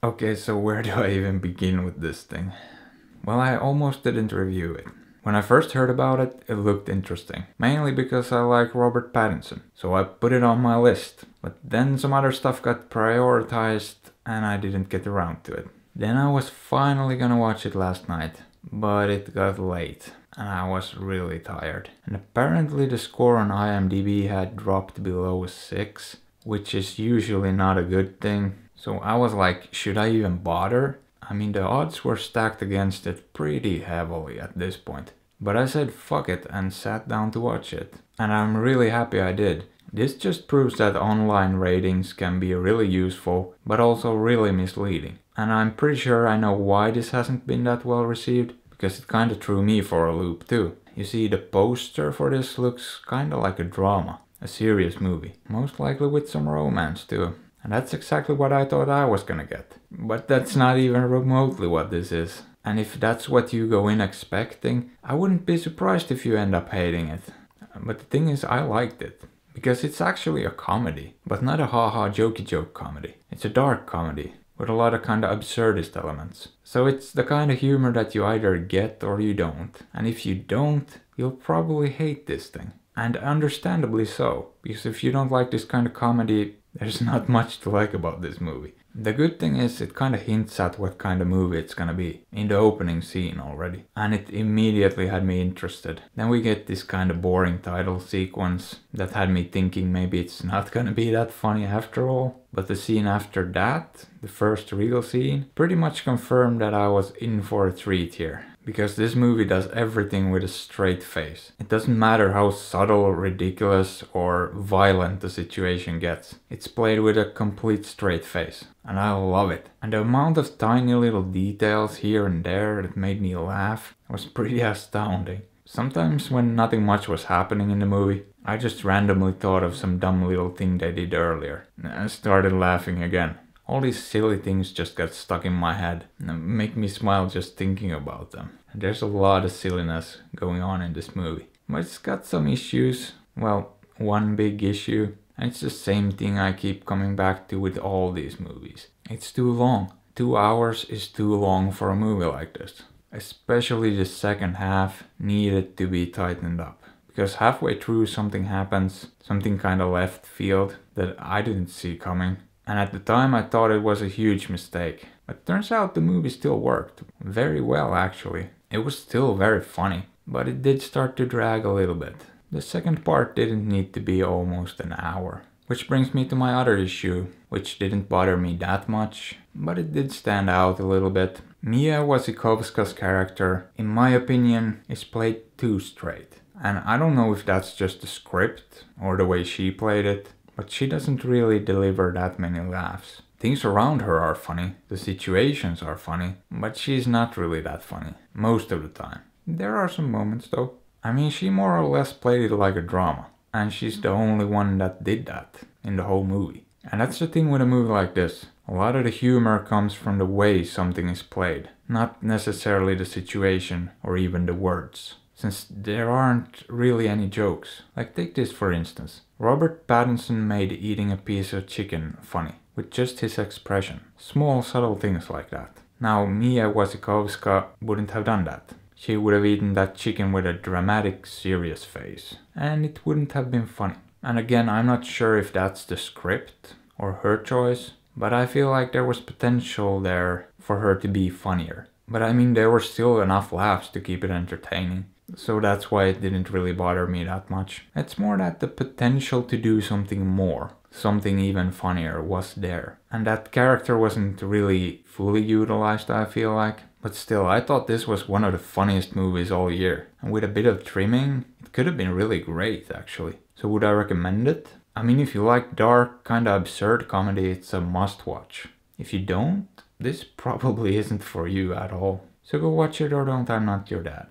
Okay, so where do I even begin with this thing? Well, I almost didn't review it. When I first heard about it, it looked interesting. Mainly because I like Robert Pattinson. So I put it on my list. But then some other stuff got prioritized and I didn't get around to it. Then I was finally gonna watch it last night. But it got late. And I was really tired. And apparently the score on IMDb had dropped below 6. Which is usually not a good thing. So I was like, should I even bother? I mean, the odds were stacked against it pretty heavily at this point. But I said fuck it and sat down to watch it. And I'm really happy I did. This just proves that online ratings can be really useful, but also really misleading. And I'm pretty sure I know why this hasn't been that well received, because it kinda threw me for a loop too. You see, the poster for this looks kinda like a drama, a serious movie, most likely with some romance too. And that's exactly what I thought I was gonna get. But that's not even remotely what this is. And if that's what you go in expecting, I wouldn't be surprised if you end up hating it. But the thing is, I liked it. Because it's actually a comedy, but not a haha jokey joke comedy. It's a dark comedy, with a lot of kinda absurdist elements. So it's the kind of humor that you either get or you don't. And if you don't, you'll probably hate this thing. And understandably so, because if you don't like this kind of comedy, there's not much to like about this movie. The good thing is it kinda hints at what kind of movie it's gonna be, in the opening scene already. And it immediately had me interested. Then we get this kinda boring title sequence that had me thinking maybe it's not gonna be that funny after all. But the scene after that, the first real scene, pretty much confirmed that I was in for a treat here. Because this movie does everything with a straight face. It doesn't matter how subtle, ridiculous or violent the situation gets. It's played with a complete straight face. And I love it. And the amount of tiny little details here and there that made me laugh was pretty astounding. Sometimes when nothing much was happening in the movie, I just randomly thought of some dumb little thing they did earlier. And started laughing again. All these silly things just got stuck in my head and make me smile just thinking about them. And there's a lot of silliness going on in this movie. But it's got some issues. Well, one big issue. And it's the same thing I keep coming back to with all these movies. It's too long. 2 hours is too long for a movie like this. Especially the second half needed to be tightened up. Because halfway through something happens, something kinda left field that I didn't see coming. And at the time I thought it was a huge mistake. But turns out the movie still worked. Very well actually. It was still very funny. But it did start to drag a little bit. The second part didn't need to be almost an hour. Which brings me to my other issue, which didn't bother me that much. But it did stand out a little bit. Mia Wasikowska's character, in my opinion, is played too straight. And I don't know if that's just the script or the way she played it. But she doesn't really deliver that many laughs. Things around her are funny, the situations are funny, but she's not really that funny, most of the time. There are some moments though. I mean, she more or less played it like a drama, and she's the only one that did that in the whole movie. And that's the thing with a movie like this. A lot of the humor comes from the way something is played, not necessarily the situation or even the words. Since there aren't really any jokes. Like take this for instance. Robert Pattinson made eating a piece of chicken funny, with just his expression. Small subtle things like that. Now Mia Wasikowska wouldn't have done that. She would have eaten that chicken with a dramatic, serious face. And it wouldn't have been funny. And again, I'm not sure if that's the script or her choice, but I feel like there was potential there for her to be funnier. But I mean, there were still enough laughs to keep it entertaining. So that's why it didn't really bother me that much. It's more that the potential to do something more, something even funnier, was there. And that character wasn't really fully utilized, I feel like. But still, I thought this was one of the funniest movies all year. And with a bit of trimming, it could have been really great actually. So would I recommend it? I mean, if you like dark, kinda absurd comedy, it's a must watch. If you don't, this probably isn't for you at all. So go watch it or don't, I'm not your dad.